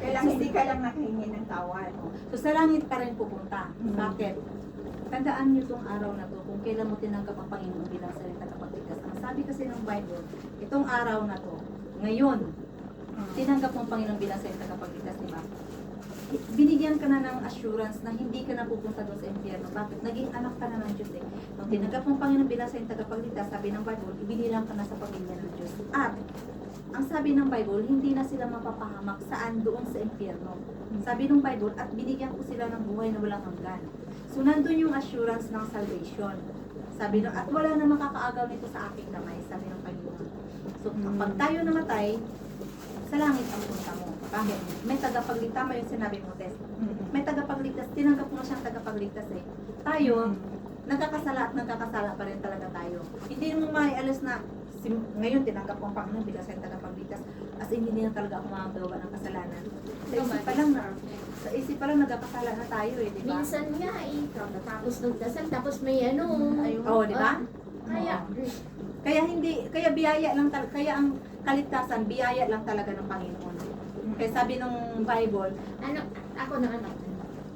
Kailang hindi ka lang nakahingi ng tawad. So sa langit pa rin pupunta. Mm. Bakit? Tandaan niyo itong araw na to kung kailan mo tinanggap ang Panginoon bilang sarili tagapagligtas. Ang sabi kasi ng Bible, itong araw na to, ngayon, tinanggap mo ang Panginoon bilang sarili tagapagligtas, di ba? Binigyan ka na ng assurance na hindi ka na pupunta doon sa impyerno. Bakit? Naging anak ka na ng Diyos eh. Nung tinanggap mo ang Panginoon bilang sarili tagapagligtas, sabi ng Bible, ibinilang ka na sa pamilya ng Diyos. At ang sabi ng Bible, hindi na sila mapapahamak saan doon sa impyerno. Sabi ng Bible, at binigyan ko sila ng buhay na walang hanggan. So, nandun yung assurance ng salvation. Sabi ng, at wala na makakaagaw nito sa aking kamay, sabi ng Panginoon. So, pag tayo namatay, sa langit ang punta mo. Bakit? May tagapagligtas, tama yung sinabi mo, Tess. May tagapagligtas, tinanggap mo na siyang tagapagligtas eh. Tayo, nagkakasala at nagkakasala pa rin talaga tayo. Hindi mo maialis na ngayon tinanggap ko ang Panginoon bilang sa tagapagligtas. As in, hindi na talaga ako makagawa ng kasalanan. Sa isip pa lang nagkakasala na tayo eh, di ba? Minsan nga ikaw natapos nagdasal tapos may ano. Oo, di ba? Kaya, Kaya biyaya lang talaga, kaya ang kaligtasan, biyaya lang talaga ng Panginoon. Kaya sabi ng Bible, ano, ako na ano.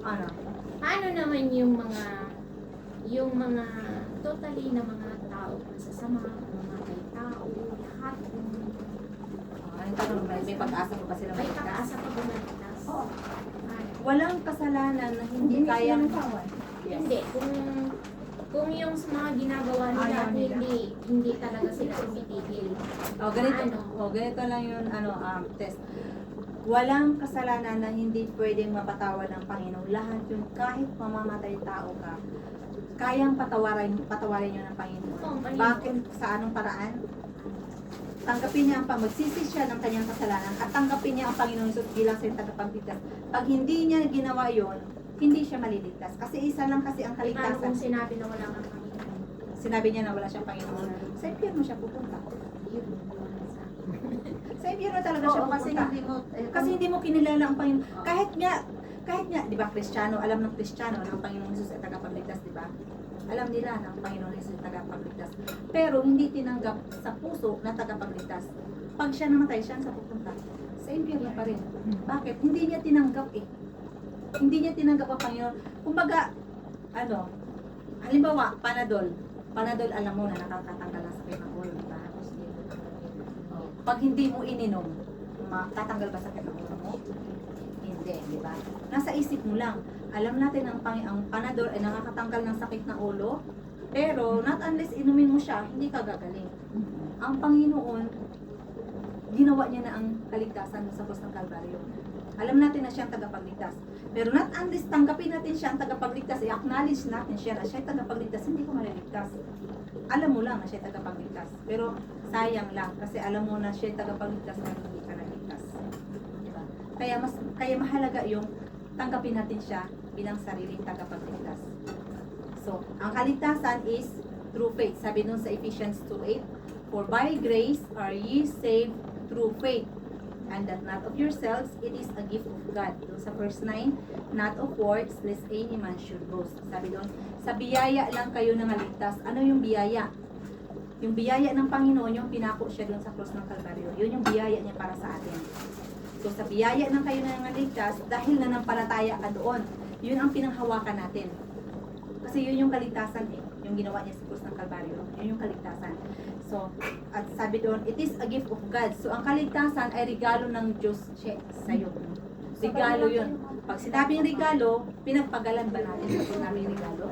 ano, Paano naman yung mga totally na mga tao masasama, mamatay tao, lahat ang tanong, may pag-asa pa ba sila may maligtas? pag-asa pa ba maligtas? Oo. Paano? Walang kasalanan na hindi kayang Hindi, kung yung mga ginagawa nila, Ayaw nila. hindi talaga sila tumitigil. Ganito lang yun, test. Walang kasalanan na hindi pwedeng mapatawad ng Panginoon. Lahat yun, kahit mamamatay tao ka, kayang patawarin nyo ng Panginoon. Oo, Panginoon. Bakit? Sa anong paraan? Tanggapin niya magsisi siya ng kanyang kasalanan at tanggapin niya ang Panginoon Jesus bilang sa tagapagligtas. Pag hindi niya ginawa yon, hindi siya maliligtas. Kasi isa lang kasi ang Paano kaligtasan. kung sinabi na wala kang Panginoon? Sinabi niya na wala siyang Panginoon. Sa impyerno siya pupunta. Yun, wala sa Sa impyerno talaga siya Oo, kasi pupunta. hindi mo, Kasi hindi mo kinilala ang Panginoon. Kahit nga, di ba, Kristiyano, alam ng Kristiyano na ang Panginoon Jesus ay tagapagligtas, di ba? Alam nila na ang Panginoon Jesus ay tagapagligtas. Pero hindi tinanggap sa puso na tagapagligtas. Pag siya namatay, siya sa pupunta. Sa impyerno pa rin. Bakit? Hindi niya tinanggap eh. Hindi niya tinanggap ang Panginoon. Kumbaga, halimbawa, Panadol. Panadol, alam mo na nakakatanggal ang sakit ng ulo, di ba? Pag hindi mo ininom, tatanggal ba sakit ng ulo mo? Hindi, di ba? Nasa isip mo lang. Alam natin ang Panadol ay nakakatanggal ng sakit ng ulo, pero not unless inumin mo siya, hindi ka gagaling. Ang Panginoon, ginawa niya na ang kaligtasan sa krus ng Kalbaryo. Alam natin na siya ang tagapagligtas. Pero not unless tanggapin natin siya ang tagapagligtas, i-acknowledge natin siya na siya ay tagapagligtas, hindi ko maliligtas. Alam mo lang na siya ay tagapagligtas. Pero sayang lang kasi alam mo na siya ay tagapagligtas na hindi ka naligtas. Diba? Kaya mahalaga yung tanggapin natin siya bilang sariling tagapagligtas. So, ang kaligtasan is through faith. Sabi nun sa Ephesians 2:8, "For by grace are ye saved through faith, and that not of yourselves, it is a gift of God." Doon sa verse 9, "Not of works, lest any man should boast." Sabi doon, sa biyaya lang kayo nangaligtas. Ano yung biyaya? Yung biyaya ng Panginoon, yung pinako siya doon sa krus ng Kalbaryo. Yun yung biyaya niya para sa atin. So sa biyaya ng kayo nangaligtas, dahil nanampalataya ka doon, yun ang pinanghawakan natin. Kasi yun yung kaligtasan eh. Yung ginawa niya sa krus ng Kalbaryo. Yun yung kaligtasan. So, at sabi doon, it is a gift of God. So, ang kaligtasan ay regalo ng Diyos sa'yo. Regalo yun. Pag sinabing regalo, pinagpagalan ba natin pag sinabing regalo?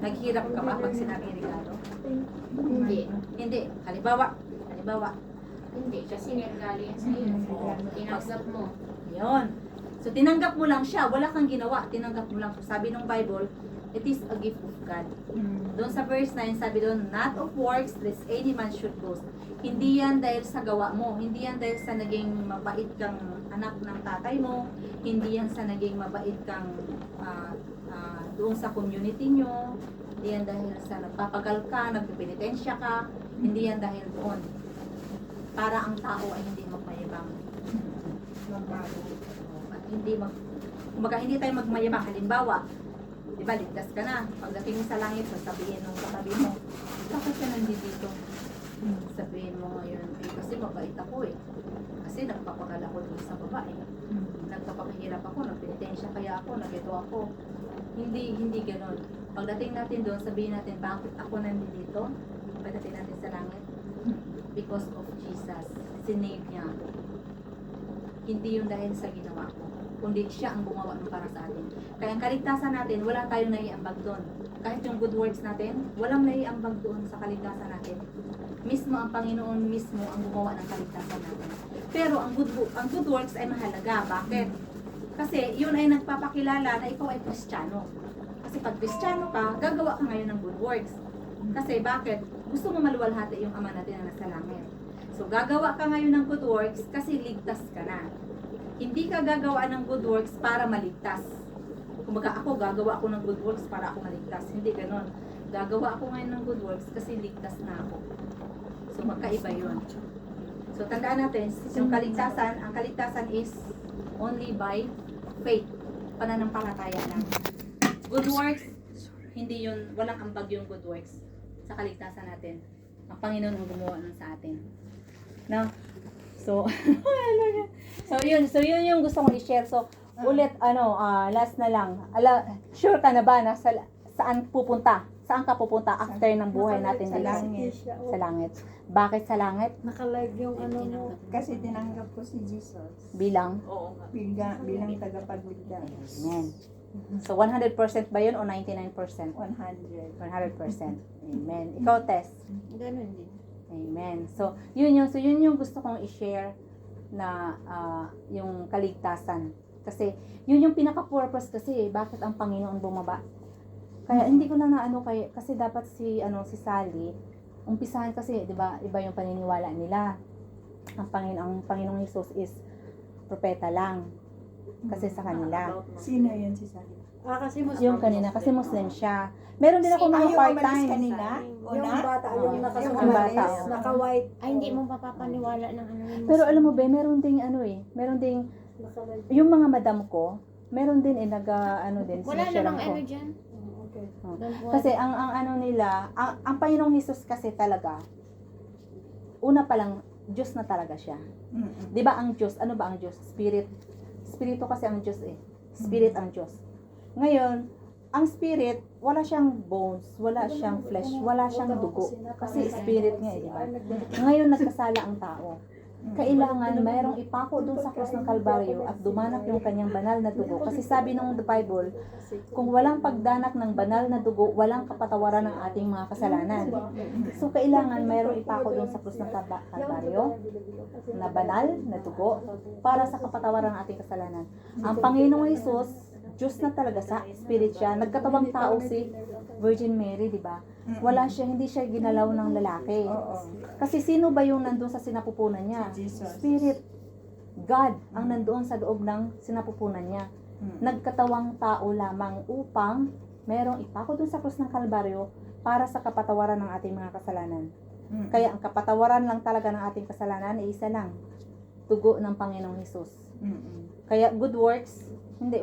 Naghirap ka ba pag sinabing regalo? Hindi. Hindi. Halimbawa, Hindi, kasi nirgalo yan sa'yo. Tinanggap mo. yun. So, tinanggap mo lang siya. Wala kang ginawa. Tinanggap mo lang. So, sabi ng Bible, it is a gift of God. Doon sa verse 9, sabi doon, "Not of works, lest any man should boast." Hindi yan dahil sa gawa mo. Hindi yan dahil sa naging mabait kang anak ng tatay mo. Hindi yan sa naging mabait kang doon sa community nyo. Hindi yan dahil sa nagpapagal ka, nagpipinitensya ka. Hindi yan dahil doon. Para ang tao ay hindi magmayabang. At kumbaga hindi tayo magmayabang. Halimbawa, diba, ligtas ka na. Pagdating mo sa langit, sasabihin nung katabi mo, bakit ka nandito? Sabihin mo ngayon, kasi mabait ako eh. Kasi nagpapagal ako dito sa babae. Nagpapahirap ako, nagpinitensya kaya ako, nagito ako. Hindi ganon. Pagdating natin doon, sabihin natin, bakit ako nandito? Pagdating natin sa langit, because of Jesus. Sinave niya. Hindi yun dahil sa ginawa ko, kundi siya ang gumawa ng para sa atin. Kaya ang kaligtasan natin, wala tayong naiambag doon. Kahit yung good works natin, walang naiambag doon sa kaligtasan natin. Mismo ang Panginoon mismo ang gumawa ng kaligtasan natin. Pero ang good works ay mahalaga. Bakit? Kasi yun ay nagpapakilala na ikaw ay Kristiyano. Kasi pag Kristiyano ka, gagawa ka ngayon ng good works. Kasi bakit? Gusto mo maluwalhati yung Ama natin na nasa langit. So, gagawa ka ngayon ng good works kasi ligtas ka na. Hindi ka gagawa ng good works para maligtas. Kumbaga ako, gagawa ako ng good works para ako maligtas. Hindi ganon. Gagawa ako ngayon ng good works kasi ligtas na ako. So, magkaiba yun. So, tandaan natin, yung kaligtasan, ang kaligtasan is only by faith. Pananampalataya lang. Good works, hindi yun, walang ambag yung good works sa kaligtasan natin. Ang Panginoon ang gumawa nun sa atin. No? So, so yun yung gusto kong i-share. So, ulit, last na lang. Sure ka na ba na saan pupunta? Saan ka pupunta after ng buhay natin Sa dito? langit. Sa langit. Bakit sa langit? Nakalive yung ano mo. Kasi tinanggap ko si Jesus Bilang? bilang tagapagligtas. Amen. So, 100% ba yun o 99%? 100. 100%. Amen. Ikaw, Tess? Ganun din. Amen. So, yun yung gusto kong i-share na yung kaligtasan. Kasi, yun yung pinaka-purpose kasi, bakit ang Panginoon bumaba. Kaya hindi ko na kasi dapat si Sally, umpisahan kasi, 'di ba, iba yung paniniwala nila. Ang Panginoong Hesus is propeta lang. Kasi sa kanila. Sino yun si Sally? Kasi Muslim. Yung kanina, kasi Muslim siya. Meron din ako mga Yung part-time. umalis kanina? Yung bata, yung Yung nakasumalis, bata. naka-white. Ay, hindi mo mapapaniwala ng ano yun. Pero alam mo ba, meron ding yung mga madam ko, meron din din Wala sinishare namang ko. ano dyan. Okay. Don't worry. Kasi ang nila, ang Panginoong Hesus kasi talaga, una pa lang, Diyos na talaga siya. Mm-mm. 'Di ba ang Diyos, ano ba ang Diyos? Spirit. Spirito kasi ang Diyos eh. Spirit ang Diyos. Ngayon, ang spirit, wala siyang bones, wala siyang flesh, wala siyang dugo. Kasi spirit nga eh, di ba? Ngayon, nagkasala ang tao. Kailangan mayroong ipako doon sa krus ng Kalbaryo at dumanak yung kanyang banal na dugo. Kasi sabi ng the Bible, kung walang pagdanak ng banal na dugo, walang kapatawaran ng ating mga kasalanan. So, kailangan mayroong ipako doon sa krus ng Kalbaryo na banal na dugo para sa kapatawaran ng ating kasalanan. Ang Panginoong Hesus, Diyos na talaga sa spirit siya. Nagkatawang tao si Virgin Mary, di ba? Wala siya, hindi siya ginalaw ng lalaki. Kasi sino ba yung nandoon sa sinapupunan niya? Jesus. Spirit. God ang nandoon sa loob ng sinapupunan niya. Nagkatawang tao lamang upang merong ipako doon sa krus ng Kalbaryo para sa kapatawaran ng ating mga kasalanan. Kaya ang kapatawaran lang talaga ng ating kasalanan ay isa lang. Dugo ng Panginoong Hesus. Kaya good works, hindi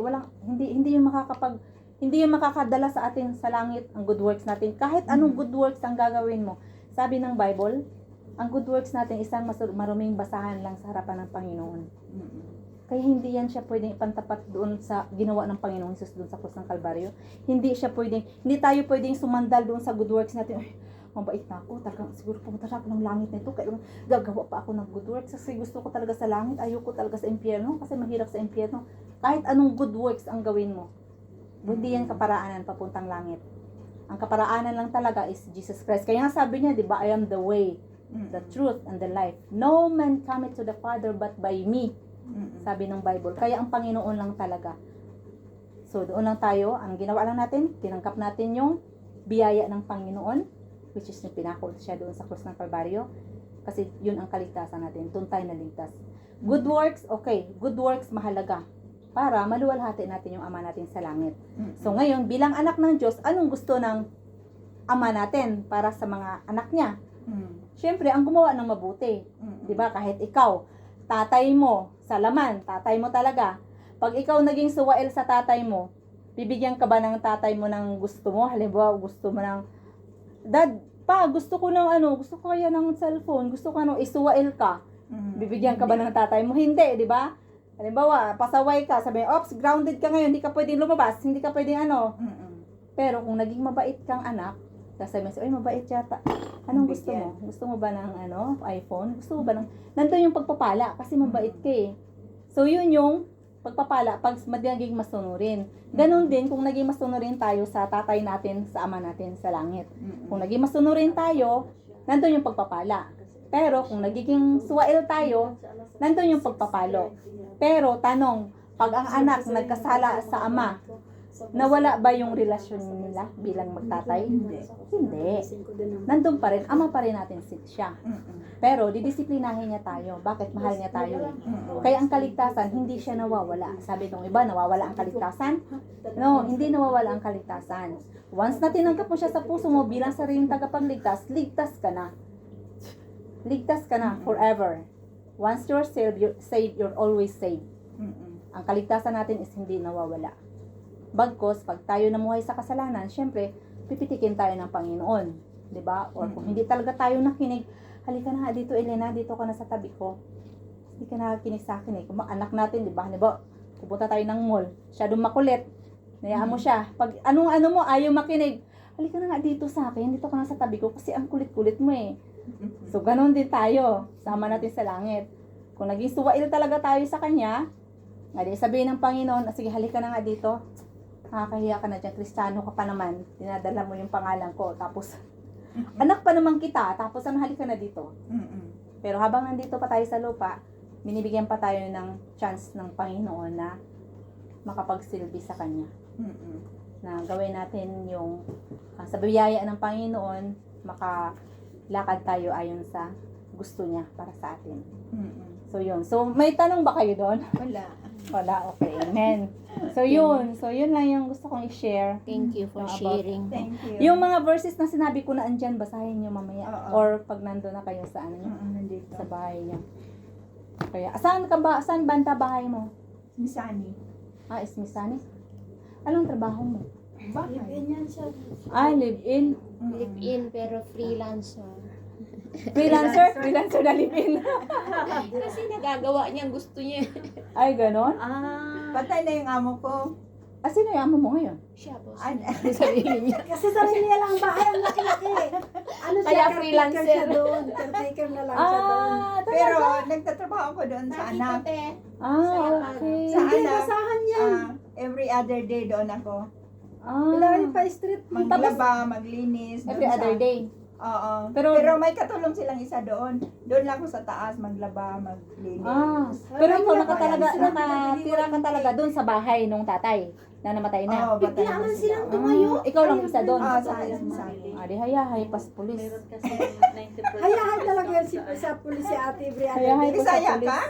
yung makakadala sa atin sa langit ang good works natin. Kahit anong good works ang gagawin mo. Sabi ng Bible, ang good works natin isang maruming basahan lang sa harapan ng Panginoon. Kaya hindi yan siya pwedeng ipantapat doon sa ginawa ng Panginoong Hesus doon sa krus ng Kalbaryo. Hindi tayo pwedeng sumandal doon sa good works natin. Ay, mabait na ako, siguro pumunta ako ng langit nito, kaya gagawa pa ako ng good works kasi gusto ko talaga sa langit, ayoko talaga sa impyerno kasi mahirap sa impyerno. Kahit anong good works ang gawin mo, hindi yan kaparaanan papuntang langit. Ang kaparaanan lang talaga is Jesus Christ. Kaya nga sabi niya, di ba, I am the way, the truth, and the life. No man cometh to the Father but by me. Sabi ng Bible. Kaya ang Panginoon lang talaga. So, doon lang tayo. Ang ginawa lang natin, tinangkap natin yung biyaya ng Panginoon, which is yung pinako siya doon sa krus ng Kalbaryo. Kasi yun ang kaligtasan natin. Doon tayo naligtas. Good works, okay. Good works, mahalaga. Para maluwalhati natin yung Ama natin sa langit. So ngayon, bilang anak ng Diyos, anong gusto ng Ama natin para sa mga anak niya? Siyempre, ang gumawa ng mabuti. Diba? Kahit ikaw, tatay mo, sa laman, tatay mo talaga. Pag ikaw naging suwael sa tatay mo, bibigyan ka ba ng tatay mo ng gusto mo? Halimbawa, gusto mo ng Dad, gusto ko kaya ng cellphone, gusto ko isuwael ka. Bibigyan ka ba ng tatay mo? Hindi, di ba? Halimbawa, pasaway ka, sabi, ops, grounded ka ngayon, hindi ka pwedeng lumabas, hindi ka pwedeng Pero kung naging mabait kang anak, sasabihin mo, ay, mabait yata. Anong gusto mo? Gusto mo ba ng iPhone? Gusto mo ba ng... Nandun yung pagpapala, kasi mabait ka eh. So, yun yung pagpapala, pag naging masunurin. Ganon din kung naging masunurin tayo sa tatay natin, sa Ama natin sa langit. Kung naging masunurin tayo, nandun yung pagpapala. Pero kung nagiging suwail tayo, nandun yung pagpapalo. Pero tanong, pag ang anak nagkasala sa ama, Nawala ba yung relasyon nila bilang magtatay? Hindi. Nandun pa rin, ama pa rin natin siya. Pero didisiplinahin niya tayo. Bakit? Mahal niya tayo. Kaya ang kaligtasan, hindi siya nawawala. Sabi nung iba, nawawala ang kaligtasan? No, hindi nawawala ang kaligtasan. Once na tinanggap mo siya sa puso mo bilang sariling tagapagligtas, ligtas ka na. Ligtas ka na forever. Once you're saved, you're always saved. Ang kaligtasan natin is hindi nawawala. Bagkos, pag tayo namuhay sa kasalanan, syempre, pipitikin tayo ng Panginoon. 'Di ba? Or kung hindi talaga tayo nakinig, halika na nga dito, Elena, dito ka na sa tabi ko. Hindi ka nakikinig sa akin eh. Kung anak natin, 'di ba? Halimbawa, pupunta tayo ng mall, siya doon makulit. Nayaan mo siya. Pag ano mo, ayaw makinig. Halika na nga dito sa akin, dito ka na sa tabi ko kasi ang kulit-kulit mo eh. So, ganun din tayo. Sama natin sa langit. Kung naging suwail talaga tayo sa Kanya, nga di sabihin ng Panginoon, sige, halika na nga dito. Nakakahiya ka na dyan, Kristiyano ka pa naman. Dinadala mo yung pangalan ko. Tapos, anak pa naman kita. Tapos, halika na dito. Pero habang nandito pa tayo sa lupa, binibigyan pa tayo ng chance ng Panginoon na makapagsilbi sa Kanya. Na gawin natin yung sa biyaya ng Panginoon, makalakad tayo ayon sa gusto niya para sa atin. So, yun. So, may tanong ba kayo doon? Wala, okay. Amen. So, yun. So, yun lang yung gusto kong i-share. Thank you for sharing. Thank you. Yung mga verses na sinabi ko na andyan, basahin nyo mamaya. Oo. Or pag nandun na kayo sa ano nyo, Nandito. sa bahay nyo. Kaya, saan banta bahay mo? Misani. Is Misani? Anong trabaho mo? Bakit? Live-in. Live-in pero freelancer. Freelancer? Freelancer na live-in. Kasi nagagawa niya ang gusto niya. Ay, ganon? Patay na yung amo ko. Sino yung amo mo ngayon? Siya, boss. Sarili niya. Kasi sarili niya lang ang bahay, ang laki-laki. Ano siya, Kaya caretaker freelancer. siya doon. Caretaker na lang siya doon. Pero nagtatrabaho ako doon sa anak. Okay. Sa Hindi, anak. basahan yan. Every other day doon ako. Ilawin pa street. Maglaba, maglinis. Every doon other sa- day. Oo. Pero- Pero may katulong silang isa doon. Doon lang ako sa taas, maglaba, maglinis. Pero ikaw Ay, nakatira ka talaga doon sa bahay nung tatay na namatay na. Oo, batay Bigla na man sila. silang tumayo. Ikaw lang isa doon. Sa Misani. Di hayahay, pas pulis. Meron kasi 90%. Hayahan talaga yan sa pulis si Ate Brianna. Hayahay pa sa Bisaya pulis. ka?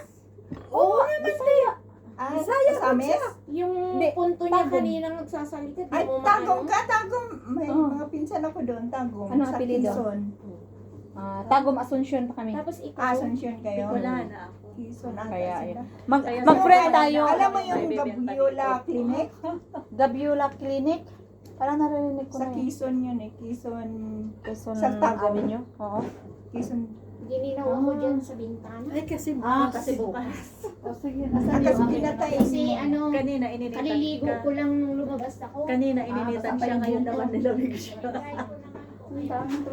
Oo naman tayo. Bisaya sa amis? Yung Hindi, punto niya Tagum. kaninang nagsasalita, di Ay, mo Tagum maano. ka, Tagum. May Oo. mga pinsan ako doon, Tagum. Anong sa apelido? Quezon. Tagum Asuncion pa kami. Tapos ikaw, Asuncion kayo. Wala na ako. Quezon ata Kaya, sila. Mag-friend tayo. Alam mo yung Gabiola Clinic? Gabiola Clinic. Parang narinig ko Sa na yun. Quezon yun eh. Quezon sa Tagum. Avenue. Oo. Quezon. gininaw ako dyan sa bintana. Ay, kasi Kasi bukas. Sige. Kasi pinatay Kasi ano, Kanina ininitan kaliligo ka. ko lang nung lumabas ako. Kanina ininitan basta pa siya, yung ngayon buko. naman nilamig siya. Try ko naman po.